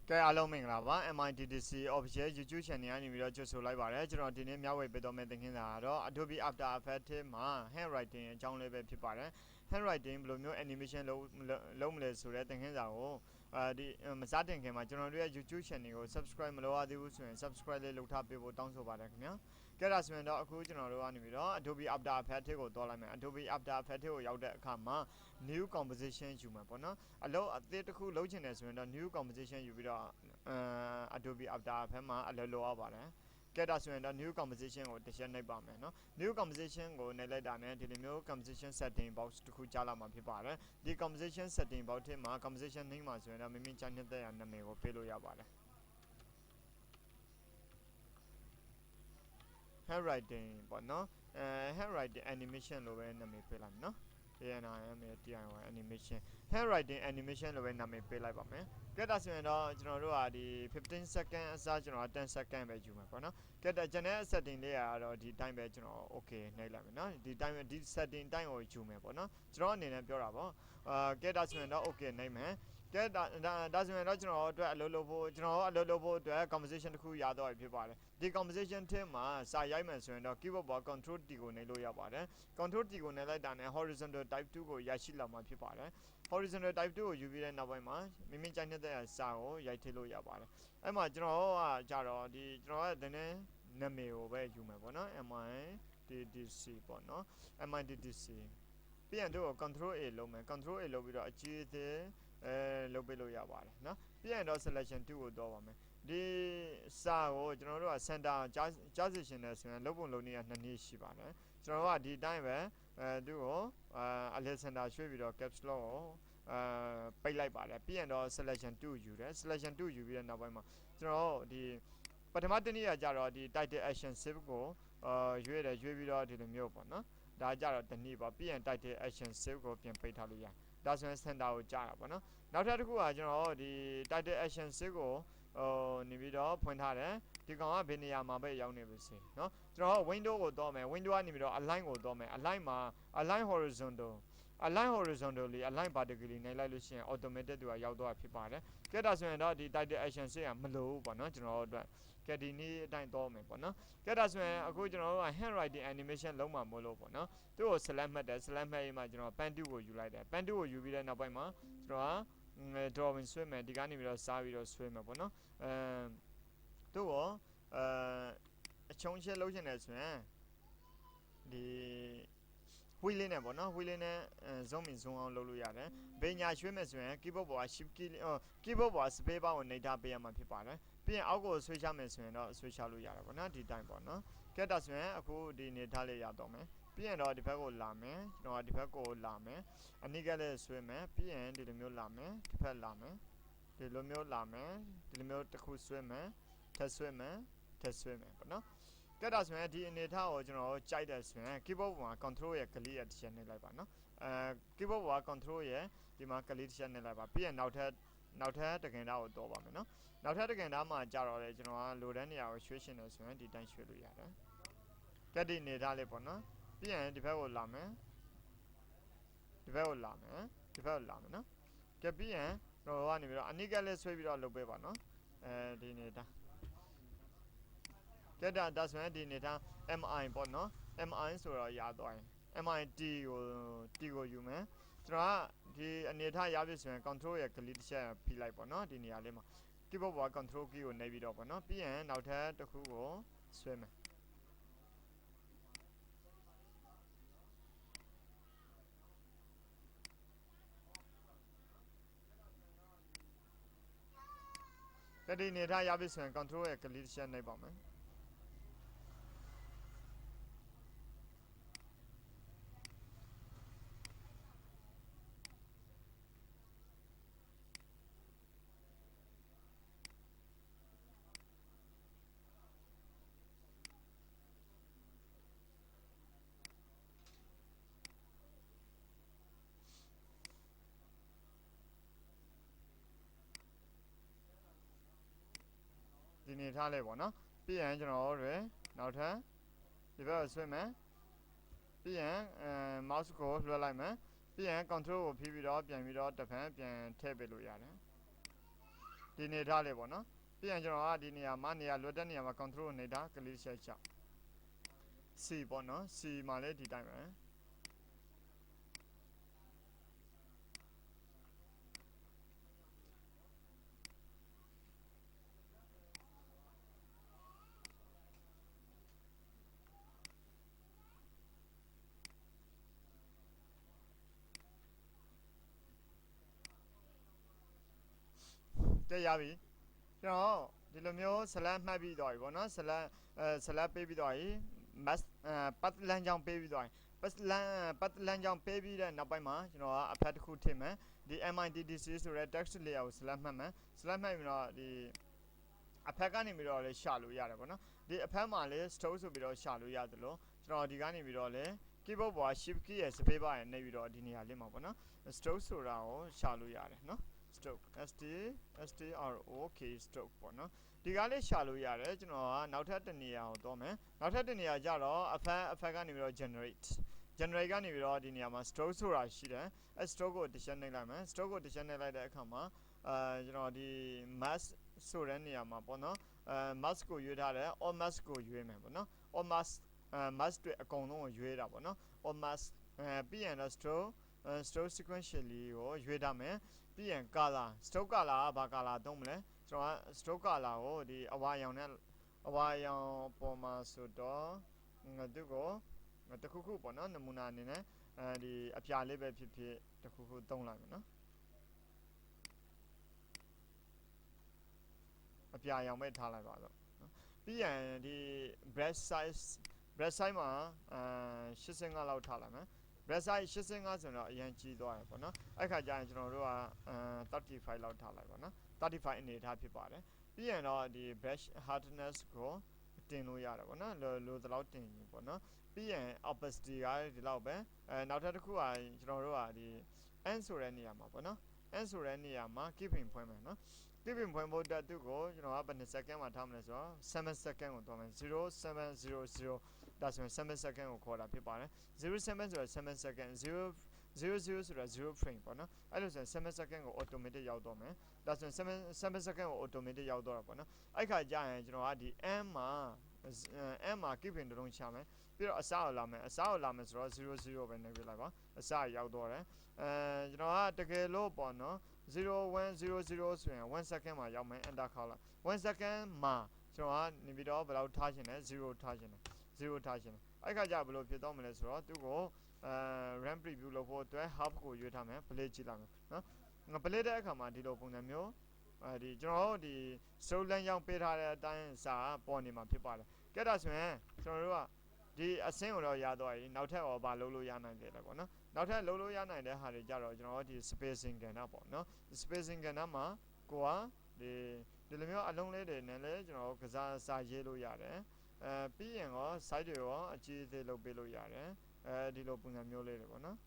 ကဲအားလုံးမင်္ဂလာပါ MITDC official YouTube channel ကနေပြီးတော့ကြိုဆိုလိုက်ပါတယ်ကျွန်တော်ဒီနေ့မျှဝေပေးတော့မယ့်သင်ခန်းစာကတော့ Adobe After Effects မှာ handwriting အကြောင်းလေးပဲဖြစ်ပါတယ် handwriting ဘယ်လိုမျိုး animation လုပ်မလဲဆိုတဲ့သင်ခန်းစာကိုဒီမစတင်ခင်မှာကျွန်တော်တို့ရဲ့ YouTube channel ကို subscribe မလုပ်ရသေးဘူးဆိုရင် subscribe လေးလုပ်ထားပေးဖို့တောင်းဆိုပါတယ်ခင်ဗျာကဲဒါဆိုရင်တော့အခုကျွန်တော်တို့ကနေပြီးတော့ Adobe After Effects ကိုတွားလိုက်မယ် Adobe After Effects ကိုရောက်တဲ့အခါမှာ new composition ယူမှာပေါ့နော်အလုပ်အသစ်တစ်ခုလုပ်ချင်တယ်ဆိုရင်တော့ new composition ယူပြီးတော့Adobe After Effects မှာအလုပ်လုပ်ရပါတယ်ကဲဒါဆိုရင်တော့ new composition ကိုတစ်ချက်နှိပ်ပါမယ်နော် new composition ကိုနှိပ်လိုက်တာနဲ့ဒီလိုမျိုး composition setting box တစ်ခုကြားလာမှာဖြစ်ပါတယ်ဒီ composition setting box ထဲမှာ composition name မှာဆိုရင်တော့မိမိကြိုက်တဲ့နာမည်ကိုပေးလို့ရပါတယ် handwriting ပေါ့နော်handwriting animation လို့ပဲနာမည်ပေးလိုက်မယ်နော် ANIMATDCY animation handwriting animation လို့ပဲနာမည်ပေးလိုက်ပါမယ်ကဲဒါဆိုရင်တော့ကျွန်တော်တို့ကဒီ15 second အစားကျွန်တော်10 second ပဲယူမှာပေါ့နော်ကဲဒါကျွန်တော် setting လေးကတော့ဒီတိုင်းပဲကျွန်တော် okay နှိပ်လိုက်မယ်နော်ဒီတိုင်းဒီ setting တိုင်းကိုယူမယ်ပေါ့နော်ကျွန်တော်အနေနဲ့ပြောတာပေါ့ကဲဒါဆိုရင်တော့ okay နှိပ်မယ်ကဲဒါဆိုရင်တော့ကျွန်တော်အတွက်အလုပ်လုပ်ဖို့အတွက် composition တစ်ခုရတော့ဖြစ်ပါတယ်ဒီ composition ထဲမှာစာရိုက်မယ်ဆိုရင်တော့ keyboard ပေါ် control T ကိုနှိပ်လို့ရပါတယ် control T ကိုနှိပ်လိုက်တာနဲ့ horizontal type 2ကိုရရှိလာမှာဖြစ်ပါတယ် horizontal type 2ကိုယူပြီးတဲ့နောက်ပိုင်းမှာမိမိကြိုက်တဲ့စာကိုရိုက်ထည့်လို့ရပါတယ်အဲ့မှာကျွန်တော်ကကြတော့ဒီကျွန်တော်ကတည်းကနာမည်ကိုပဲယူမယ်ပေါ့နော် MITDC ပေါ့နော် MITDC ပြီးရင်တို့ control A လုပ်မယ် control A လုပ်ပြီးတော့အကြီးအသေးလုပ်ပေးလို့ရပါတယ်နော်ပြီးရင်တော့ selection 2ကိုတော့ပါမယ်ဒီစာကိုကျွန်တော်တို့က center ကြားစီရှင်တယ်ဆိုရင်လုပ်ပုံလုပ်နည်းက2နည်းရှိပါတယ်ကျွန်တော်တို့ကဒီတိုင်းပဲသူ့ကိုအလဲ center ရွှေ့ပြီးတော့ caps lock ကိုပိတ်လိုက်ပါတယ်ပြီးရင်တော့ selection 2ယူတယ် selection 2ယူပြီးတဲ့နောက်ပိုင်းမှာကျွန်တော်တို့ဒီပထမတစ်နည်းကကြတော့ဒီ title action shift ကိုရွေးပြီးတော့ဒီလိုမျိုးပေါ့နော်ဒါကြတော့တစ်နည်းပေါ့ပြီးရင် title action shift ကိုပြန်ပိတ်ထားလို့ရဒါဆိုရင် center ကိုကြာတာပေါ့နော်နောက်ထပ်တစ်ခုကကျွန်တော်ဒီ title action shift ကိုနေပြီးတော့ဖွင့်ထားတယ်ဒီကောင်ကဘယ်နေရာမှာပဲရောက်နေပါစေเนาะကျွန်တော် window ကိုတော့မယ် window ကနေပြီးတော့ align ကိုတော့မယ် align မှာ align horizontal align vertically နိုင်လိုက်လို့ရှိရင် automatic သူကရောက်တော့ဖြစ်ပါတယ်ကဲဒါဆိုရင်တော့ဒီ title action စိတ်ကမလို့ဘူးပေါ့နော်ကျွန်တော်တို့အတွက်ကဲဒီနေ့အတိုင်းတော့မယ်ပေါ့နော်ကဲဒါဆိုရင်အခုကျွန်တော်တို့က handwriting animation လုံးမှာမလို့ပေါ့နော်သူ့ကို select မှတ်တယ် select မှတ်ရင်မှကျွန်တော် pen 2ကိုယူလိုက်တယ် pen 2ကိုယူပြီးတဲ့နောက်ပိုင်းမှာကျွန်တော်ကdrawing ဆွဲမယ်ဒီကနေပြီးတော့စားပြီးတော့ဆွဲမယ်ပေါ့နော်သူ့ကိုအချုံချက်လုပ်ချင်တယ်ဆိုရင်ဒီwheel လေးနဲ့ပေါ့နော် wheel လေးနဲ့ zoom in zoom out လုပ်လို့ရတယ်ဘေးညာရွှေ့မယ်ဆိုရင် keyboard ပေါ်က shift key keyboard ပေါ်က space bar ကိုနှိပ်ထားပေးရမှာဖြစ်ပါတယ်ပြီးရင်အောက်ကိုဆွဲချမယ်ဆိုရင်တော့ဆွဲချလို့ရတယ်ပေါ့နော်ဒီတိုင်းပေါ့နော်ကဲဒါဆိုရင်အခုဒီနေထားလေးရတော့မယ်ပြီးရင်တော့ဒီဘက်ကိုလာမယ်ကျွန်တော်ဒီဘက်ကိုလာမယ်အနိကလေးဆွဲမယ်ပြီးရင်ဒီလိုမျိုးလာမယ်ဒီဘက်လာမယ်ဒီလိုမျိုးလာမယ်ဒီလိုမျိုးတစ်ခုဆွဲမယ်ထပ်ဆွဲမယ်ပေါ့နော်ကဲဒါဆိုရင်ဒီအနေထားကိုကျွန်တော်ကြိုက်တယ်ဆိုရင် keyboard ပေါ်မှာ control ရဲ့ကလေးတစ်ချက်နှိပ်လိုက်ပါနော်keyboard ပေါ်က control ရဲ့ဒီမှာကလေးတစ်ချက်နှိပ်လိုက်ပါပြီးရင်နောက်ထပ်တကင်သားကိုတော့ပါမယ်နော်နောက်ထပ်တကင်သားမှာကြာတော့လေကျွန်တော်ကလိုတဲ့နေရာကိုရွှေ့ရှင်တယ်ဆိုရင်ဒီတိုင်းရွှေ့လို့ရတယ်ကဲဒီအနေထားလေးပေါ့နော်ပြီးရင်ဒီဘက်ကိုလာမယ်နော်ကဲပြီးရင်တော့ကနေပြီးတော့အနိကလေးဆွဲပြီးတော့လုပ်ပေးပါနော်ဒီအနေထားကဲဒါဆိုရင်ဒီအနေထား MI ပေါ့နော် MI ဆိုတော့ရသွားရင် MIT ကိုယူမယ်ကျွန်တော်ကဒီအနေထားရပြီဆိုရင် control ရဲ့ကလစ်တစ်ချက်ဖိလိုက်ပေါ့နော်ဒီနေရာလေးမှာ keyboard ပေါ် control key ကိုနှိပ်ပြီးတော့ပေါ့နော်ပြီးရင်နောက်ထပ်တစ်ခုကိုဆွဲမယ်ကဲဒီအနေထားရပြီဆိုရင် control ရဲ့ကလစ်တစ်ချက်နှိပ်ပါမယ်ဒီနေထားလေးပေါ့နော်ပြီးရင်ကျွန်တော်တို့နောက်ထပ်ဒီဘက်ကိုဆွဲမယ်ပြီးရင်mouse ကိုလွှဲလိုက်မယ်ပြီးရင် control ကိုဖိပြီးတော့ပြန်ပြီးတော့တစ်ဖက်ပြန်ထည့်ပေးလို့ရတယ် ဒီနေထားလေးပေါ့နော်ပြီးရင်ကျွန်တော်ကဒီနေရာမှာနေရာလွတ်တဲ့နေရာမှာ control နေတာ click ချက်ချ C ပေါ့နော် C မှာလည်းဒီတိုင်းပဲတက်ရပြီကျွန်တော်ဒီလိုမျိုး select မှတ်ပြီးသွားပြီပေါ့နော် select ပေးပြီးသွားပြီ mask ပတ်လန်းချောင်းပေးပြီးသွားပြီပတ်လန်းချောင်းပေးပြီးတဲ့နောက်ပိုင်းမှာကျွန်တော်ကအဖက်တစ်ခုထည့်မယ်ဒီ MITDC ဆိုတဲ့ text layer ကို select မှတ်မယ် select မှတ်ပြီးတော့ဒီအဖက်ကနေပြီးတော့လည်းရှာလို့ရတယ်ပေါ့နော်ဒီအဖက်မှာလည်း stroke ဆိုပြီးတော့ရှာလို့ရတယ်လို့ကျွန်တော်ဒီကနေပြီးတော့လည်း keyboard ပေါ် shift key ရဲ့ space bar ရဲ့နေပြီးတော့ဒီနေရာလေးမှာပေါ့နော် stroke ဆိုတာကိုရှာလို့ရတယ်နော် stroke stroke stroke ပေါ့နော်ဒီကားလေးရှာလို့ရတယ်ကျွန်တော်ကနောက်ထပ်တစ်နေရာကိုတော့မယ်နောက်ထပ်တစ်နေရာကျတော့အဖက်ကနေပြီးတော့ generate ကနေပြီးတော့ဒီနေရာမှာ stroke ဆိုတာရှိတယ်အဲ stroke ကိုတစ်ချက်နှိပ်လိုက်မယ် stroke ကိုတစ်ချက်နှိပ်လိုက်တဲ့အခါမှာကျွန်တော်ဒီ mask ဆိုတဲ့နေရာမှာပေါ့နော်mask ကိုရွေးထားတယ် all mask ကိုရွေးမယ်ပေါ့နော် all mask တွေအကုန်လုံးကိုရွေးတာပေါ့နော် all mask ပြီးရင်တော့ stroke sequentially ကိုရွေးထားမယ်ပြီးရင် color stroke color ကဘာ color သုံးမလဲကျွန်တော်က stroke color ကိုဒီအဝါရောင်နဲ့အဝါရောင်ပေါ်မှာဆိုတော့သူကိုတခုခုပေါ့နော်နမူနာအနေနဲ့ဒီအပြာလေးပဲဖြစ်ဖြစ်တခုခုသုံးလိုက်မယ်နော်အပြာရောင်ပဲထားလိုက်ပါတော့ပြီးရင်ဒီ brush size မှာ85လောက်ထားလိုက်မယ် brush size 85ဆိုတော့အရင်ကြီးသွားတယ်ပေါ့နော်အဲ့ခါကျရင်ကျွန်တော်တို့က35လောက်ထားလိုက်ပါနော်35အနေထားဖြစ်ပါတယ်ပြီးရင်တော့ဒီ brush hardness ကိုတင်လို့ရတယ်ပေါ့နော်လိုသလောက်တင်ယူပေါ့နော်ပြီးရင် opacity ကဒီလောက်ပဲနောက်ထပ်တစ်ခုကကျွန်တော်တို့ကဒီ n ဆိုတဲ့နေရာမှာပေါ့နော် n ဆိုတဲ့နေရာမှာ keeping ဖွင့်မယ်နော် keeping ဖွင့်ဖို့အတွက်သူကိုကျွန်တော်ကဘယ်နှစ် second မှာထားမလဲဆိုတော့7 second ကိုသွားမယ်0700ဒါဆိုရင်7 second ကိုခေါ်တာဖြစ်ပါတယ်07ဆိုတော့7 second 00ဆိုတော့0 frame ပေါ့နော်အဲ့လိုဆိုရင်7 second ကို automatic ရောက်တော့မယ်ဒါဆိုရင်7 second ကို automatic ရောက်တော့တာပေါ့နော်အဲ့ခါကျရင်ကျွန်တော်ကဒီ m မှာ keeping တုံးချမယ်ပြီးတော့အစားကိုလာမယ်ဆိုတော့00ပဲနေပြလိုက်ပါအစားရောက်တော့တယ်ကျွန်တော်ကတကယ်လို့ပေါ့နော်0100ဆိုရင်1 second မှာရောက်မယ် enter ခေါက်လိုက်1 second မှာကျွန်တော်ကနေပြီးတော့ဘယ်လောက်ထားခြင်းလဲ0ထားခြင်းလဲ0ထားခြင်းလဲအဲ့ခါကျဘယ်လိုဖြစ်တော့မလဲဆိုတော့သူကိုRAM preview လုပ်ဖို့အတွက် half ကိုရွေးထားမယ် play ကြည့်လိုက်မယ်နော် play တဲ့အခါမှာဒီလိုပုံစံမျိုးဒီကျွန်တော်တို့ဒီ stroke လမ်းကြောင်းပေးထားတဲ့အတိုင်းစာပေါ်နေမှာဖြစ်ပါတယ်ကဲဒါဆိုရင်ကျွန်တော်တို့ကဒီအဆင့်ကိုတော့ရသွားပြီနောက်ထပ်ရောဘာလုပ်လို့ရနိုင်တယ်လဲပေါ့နော်နောက်ထပ်လုပ်လို့ရနိုင်တဲ့ဟာတွေကြတော့ကျွန်တော်တို့ဒီ spacing ကဏ္ဍပေါ့နော် spacing ကဏ္ဍမှာကိုကဒီလိုမျိုးအလုံးလေးတွေနဲ့လည်းကျွန်တော်တို့ကစားစာရေးလို့ရတယ်ပြီးရင်ရော site တွေရောအကြီးအသေးလုပ်ပေးလို့ရတယ်ဒီလိုပုံစံမျိုးလေးတွေပေါ့နော်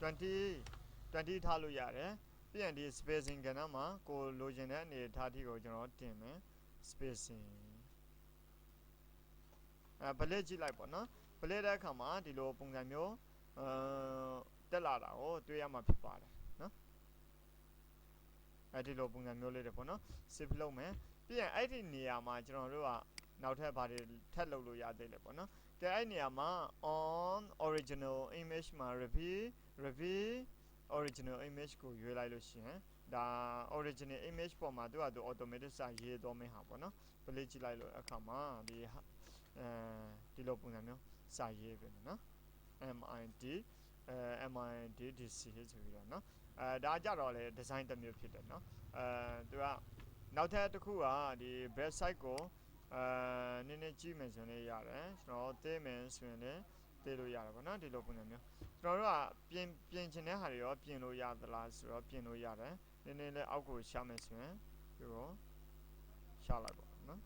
20ထားလို့ရတယ်ပြီးရင်ဒီ spacing ကဏ္ဍမှာကိုလိုချင်တဲ့အနေထားတိကိုကျွန်တော်တင်မယ် spacing ပလက်ကြည့်လိုက်ပေါ့နော်ပလက်တဲ့အခါမှာဒီလိုပုံစံမျိုးတက်လာတာကိုတွေ့ရမှာဖြစ်ပါတယ်နော်ဒီလိုပုံစံမျိုးလေးတွေပေါ့နော် save လုပ်မယ်ပြီးရင်အဲ့ဒီနေရာမှာကျွန်တော်တို့ကနောက်ထပ်ဘာတွေထပ်လုပ်လို့ရသေးလဲပေါ့နော်ကဲအဲ့နေရာမှာ on original image မှာ reveal original image ကိုရွေးလိုက်လို့ရှိရင်ဒါ original image ပေါ်မှာသူကသူ automatic စာရေးသွားမယ်ဟာပေါ့နော် play ကြည့်လိုက်လို့အခါမှာဒီလိုပုံစံမျိုးစာရေးပဲနော် MITDC ဆိုပြီးတော့နော်ဒါကြတော့လေ design တစ်မျိုးဖြစ်တယ်နော်သူကနောက်ထပ်တစ်ခုကဒီ website ကိုနည်းနည်းကြည့်မယ်ဆိုရင်လည်းရတယ်ကျွန်တော်သိမယ်ဆိုရင်လည်းသိလို့ရတယ်ပေါ့နော်ဒီလိုပုံစံမျိုးကျွန်တော်တို့ကပြင်ချင်တဲ့ဟာတွေရောပြင်လို့ရသလားဆိုတော့ပြင်လို့ရတယ်နည်းနည်းလေးအောက်ကိုရှာမယ်ဆိုရင်ဒီကိုရှာလိုက်ပေါ့နော်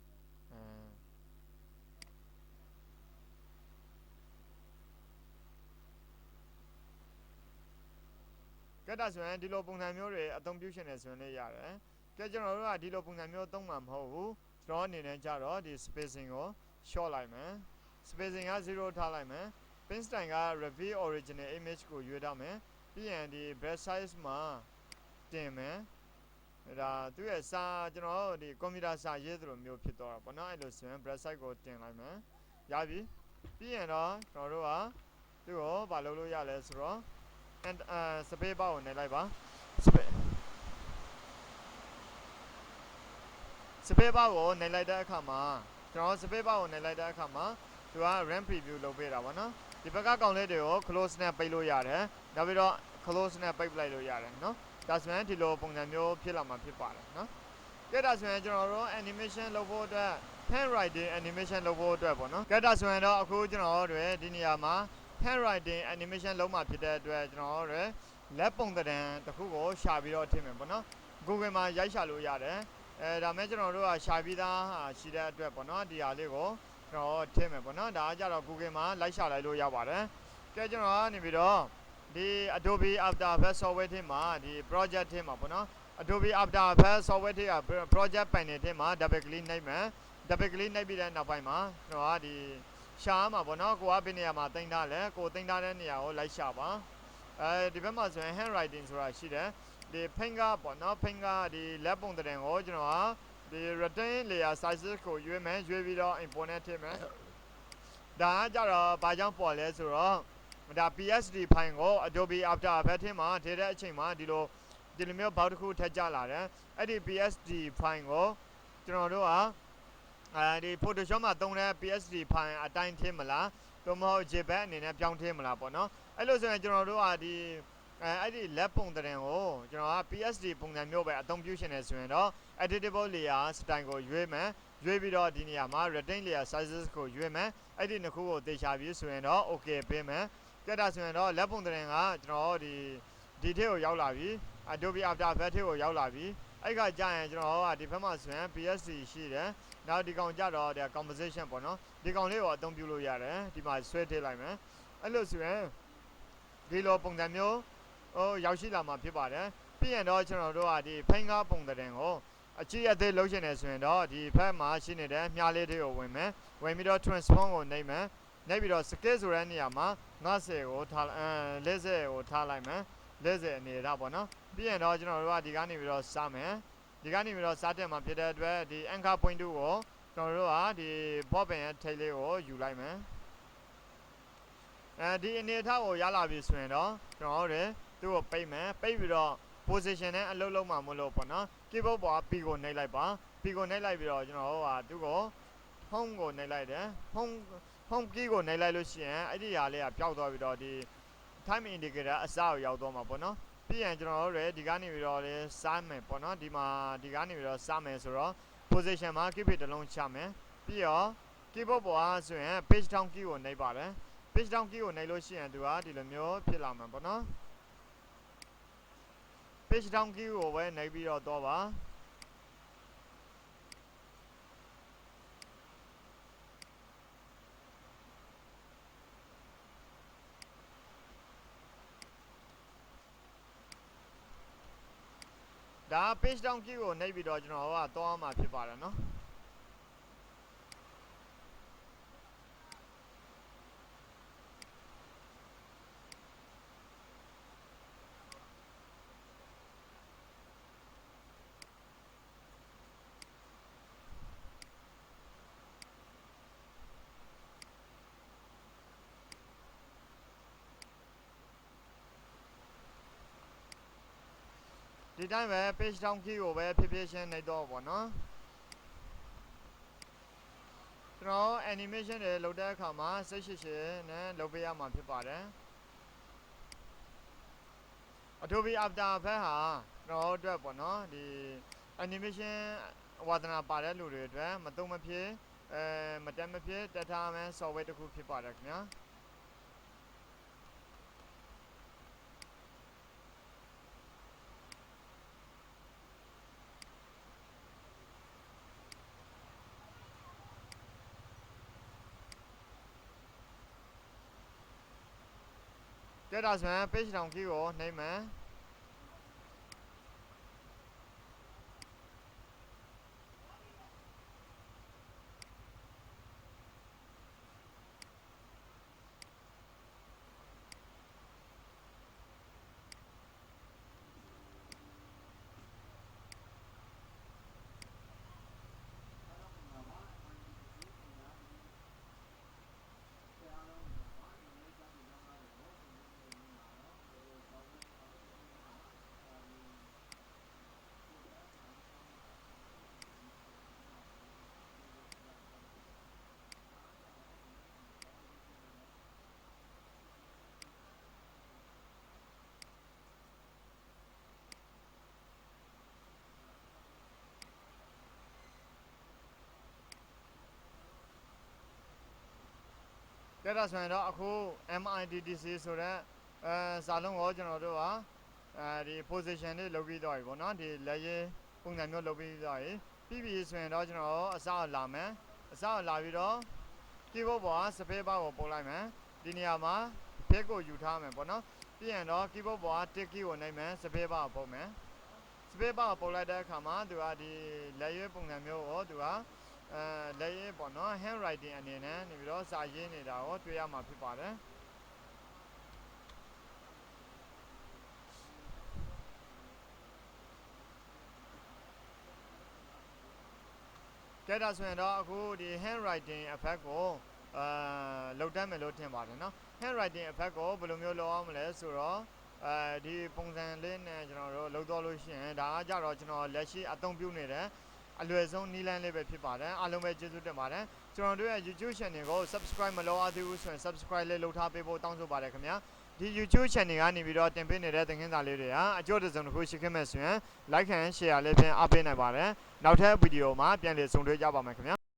ကဲဒါဆိုရင်ဒီလိုပုံစံမျိုးတွေအသုံးပြုရှင်နေဆိုရင်လည်းရတယ်ကဲကျွန်တော်တို့ကဒီလိုပုံစံမျိုးသုံးမှာမဟုတ်ဘူးကျွန်တော်အနေနဲ့ကြတော့ဒီ spacing ကို short လိုက်မယ် spacing က0ထားလိုက်မယ် pin style က reveal original image ကိုရွေးထားမယ်ပြီးရင်ဒီ brush size မှာ တင်မယ်ဒါသူရဲ့စာကျွန်တော်တို့ဒီကွန်ပျူတာစာရေးသလိုမျိုးဖြစ်သွားတာပေါ့နော်အဲ့လိုဆိုရင် browser site ကိုတင်လိုက်မယ်ရပြီပြီးရင်တော့ကျွန်တော်တို့ကသူ့ကိုမလုပ်လို့ရလဲဆိုတော့စပေးပါကိုနှိပ်လိုက်ပါစပေးပါကိုနှိပ်လိုက်တဲ့အခါမှာကျွန်တော်စပေးပါကိုနှိပ်လိုက်တဲ့အခါမှာသူက RAM preview လုပ်ပေးတာပေါ့နော်ဒီဘက်ကကောင်လေးတွေကို close နဲ့ပိတ်လို့ရတယ်နောက်ပြီးတော့ close နဲ့ပိတ်ပလိုက်လို့ရတယ်နော်ဒါဆိုရင်ဒီလိုပုံစံမျိုးဖြစ်လာမှာဖြစ်ပါတယ်နော်ကဲဒါဆိုရင်ကျွန်တော်တို့ animation လုပ်ဖို့အတွက် handwriting animation လုပ်ဖို့အတွက်ပေါ့နော်ကဲဒါဆိုရင်တော့အခုကျွန်တော်တို့ဒီနေရာမှာ handwriting animation လုပ်မှာဖြစ်တဲ့အတွက်ကျွန်တော်တို့လက်ပုံသဏ္ဍာန်တစ်ခုကိုရှာပြီးတော့ထည့်မယ်ပေါ့နော် Google မှာရိုက်ရှာလို့ရတယ်ဒါမဲ့ကျွန်တော်တို့ကရှာပြီးသားရှိတဲ့အတွက်ပေါ့နော်ဒီဟာလေးကိုကျွန်တော်ထည့်မယ်ပေါ့နော်ဒါကကြတော့ Google မှာလိုက်ရှာလိုက်လို့ရပါတယ်ကဲကျွန်တော်ကနေပြီးတော့ဒီ Adobe After Effects software ထဲမှာဒီ project ထဲမှာပေါ့နော် Adobe After Effects software ထဲက project panel ထဲမှာ double click နှိပ်မယ် double click နှိပ်ပြီးတဲ့နောက်ပိုင်းမှာကျွန်တော်ကဒီရှာမှာပေါ့နော်ကိုကဘယ်နေရာမှာတင်ထားလဲကိုတင်ထားတဲ့နေရာကိုလိုက်ရှာပါဒီဘက်မှာဆိုရင် handwriting ဆိုတာရှိတယ်ဒီ finger ပေါ့နော် finger ဒီလက်ပုံသဏ္ဍာန်ကိုကျွန်တော်ကဒီ retain layer sizes ကိုရွေးမယ်ရွေးပြီးတော့ import နဲ့ထည့်မယ်ဒါကကြတော့ဘာကြောင့်ပေါ်လဲဆိုတော့ဒါ PSD file ကို Adobe After Effects ထဲမှာထည့်တဲ့အချိန်မှာဒီလိုမျိုးဘောက်တစ်ခုထည့်ကြလာတယ်အဲ့ဒီ PSD file ကိုကျွန်တော်တို့ကဒီ Photoshop မှာသုံးတဲ့ PSD file အတိုင်းထည့်မလားသို့မဟုတ် JPEG အနေနဲ့ပြောင်းထည့်မလားပေါ့နော်အဲ့လိုဆိုရင်ကျွန်တော်တို့ကဒီအဲ့ဒီလက်ပုံသဏ္ဍာန်ကိုကျွန်တော်က PSD ပုံစံမျိုးပဲအသုံးပြုရှင်နေဆိုရင်တော့ editable layer style ကိုရွေးမယ်ရွေးပြီးတော့ဒီနေရာမှာ retain layer sizes ကိုရွေးမယ်အဲ့ဒီနှစ်ခုကိုသေချာပြီးဆိုရင်တော့ okay ပေးမယ်ကဲဒါဆိုရင်တော့လက်ပုံသဏ္ဍာန်ကကျွန်တော်ဒီထဲကိုရောက်လာပြီ Adobe After Effects ထဲကိုရောက်လာပြီအဲ့ကကြာရင်ကျွန်တော်ကဒီဘက်မှာဆိုရင် PSD ရှိတယ်နောက်ဒီကောင်ကြတော့ဒီ composition ပေါ့နော်ဒီကောင်လေးကိုအသုံးပြုလို့ရတယ်ဒီမှာဆွဲထည့်လိုက်မယ်အဲ့လိုဆိုရင်ဒီလိုပုံစံမျိုးရောက်ရှိလာမှာဖြစ်ပါတယ်ပြီးရင်တော့ကျွန်တော်တို့ကဒီ finger ပုံသဏ္ဍာန်ကိုအကြည့်အသေးလုပ်ချင်တယ်ဆိုရင်တော့ဒီဘက်မှာရှိနေတဲ့မြားလေးတွေကိုဝင်မယ်ဝင်ပြီးတော့ transform ကိုနှိပ်မယ်နှိပ်ပြီးတော့ scale ဆိုတဲ့နေရာမှာ90ကိုထား40ကိုထားလိုက်မယ်40အနေနဲ့ပေါ့နော်ပြီးရင်တော့ကျွန်တော်တို့ကဒီကနေပြီးတော့စမယ်ဒီကနေပြီးတော့စတက်မှာဖြစ်တဲ့အတွက်ဒီ anchor point 2ကိုကျွန်တော်တို့ကဒီ bob ပင်ရဲ့ထိပ်လေးကိုယူလိုက်မယ်ဒီအနေထားကိုရလာပြီဆိုရင်တော့ကျွန်တော်တို့သူ့ကိုပိတ်မယ်ပိတ်ပြီးတော့ position နဲ့အလုပ်လုပ်မှာမလို့ပေါ့နော် keyboard ပေါ်က P ကိုနှိပ်လိုက်ပါ P ကိုနှိပ်လိုက်ပြီးတော့ကျွန်တော်တို့ကသူ့ကို home ကိုနှိပ်လိုက်တယ် home key ကိုနှိပ်လိုက်လို့ရှိရင်အဲ့ဒီဟာလေးကပျောက်သွားပြီးတော့ဒီ time indicator အစကိုရောက်သွားမှာပေါ့နော်ပြီးရင်ကျွန်တော်တို့ဒီကနေပြီးတော့လေစားမယ်ပေါ့နော်ဒီမှာဒီကနေပြီးတော့စားမယ်ဆိုတော့ position မှာ keypad တစ်လုံးချမယ်ပြီးတော့ keyboard ပေါ်ကဆိုရင် page down key ကိုနှိပ်ပါတယ် page down key ကိုနှိပ်လို့ရှိရင်သူကဒီလိုမျိုးဖြစ်လာမှာပေါ့နော် page down key ကိုပဲနှိပ်ပြီးတော့တော့ပါဒါ page down key ကိုနှိပ်ပြီးတော့ကျွန်တော်တို့ကတော့မှာဖြစ်ပါတယ်နော်ဒီတိုင်းပဲ page down key ကိုပဲဖြည်းဖြည်းချင်းနှိပ်တော့ပေါ့နော်ကျွန်တော် animation တွေလုပ်တဲ့အခါမှာစိတ်ရှိရှိနဲ့လုပ်ပေးရမှာဖြစ်ပါတယ် Adobe After Effects ဟာကျွန်တော်တို့အတွက်ပေါ့နော်ဒီ animation ဝါသနာပါတဲ့လူတွေအတွက်မတုံ့မဖြစ်မတက်မဖြစ်တက်ထားမယ် software တစ်ခုဖြစ်ပါတယ်ခင်ဗျာကဲဒါဆိုရင် page down key ကိုနှိပ်မယ် ကဲဒါဆိုရင်တော့အခု MITDC ဆိုတဲ့စာလုံးကိုကျွန်တော်တို့ကဒီ position လေးလုပ်ပြီးတော့ပြီပေါ့နော်ဒီလက်ရေးပုံစံမျိုးလုပ်ပြီးတော့ပြီးပြီဆိုရင်တော့ကျွန်တော်အစလာမယ်အစလာပြီးတော့ keyboard ပေါ်က space bar ကိုပုတ်လိုက်မယ်ဒီနေရာမှာ page ကိုယူထားမယ်ပေါ့နော်ပြီးရင်တော့ keyboard ပေါ်က tick key ကိုနှိပ်မယ် space bar ကိုပုတ်မယ် space bar ကိုပုတ်လိုက်တဲ့အခါမှာသူကဒီလက်ရေးပုံစံမျိုးကိုသူကလက်ရေးပေါ့နော် handwriting အနေနဲ့နေပြီးတော့စာရေးနေတာကိုတွေ့ရမှာဖြစ်ပါတယ်ကဲဒါဆိုရင်တော့အခုဒီ handwriting effect ကိုလောက်တတ်မယ်လို့ထင်ပါတယ်နော် handwriting effect ကိုဘယ်လိုမျိုးလုပ်အောင်မလဲဆိုတော့ဒီပုံစံလေးနဲ့ကျွန်တော်တို့လုပ်တော့လို့ရှိရင်ဒါကကြတော့ကျွန်တော်လက်ရှိအသုံးပြုနေတဲ့အလွယ်ဆုံးနည်းလမ်းလေးပဲဖြစ်ပါတယ်အားလုံးပဲကျေးဇူးတင်ပါတယ်ကျွန်တော်တို့ရဲ့ YouTube channel ကို subscribe မလုပ်ရသေးဘူးဆိုရင် subscribe လေးလုပ်ထားပေးဖို့တောင်းဆိုပါတယ်ခင်ဗျာဒီ YouTube channel ကနေပြီးတော့တင်ပေးနေတဲ့သင်ခန်းစာလေးတွေကအကျိုးတစ်စုံတစ်ခုရှိခဲ့မယ်ဆိုရင် like and share လေးဖြင့်အားပေးနိုင်ပါတယ်နောက်ထပ်ဗီဒီယိုမှာပြန်လည်ဆုံတွေ့ကြပါမယ်ခင်ဗျာ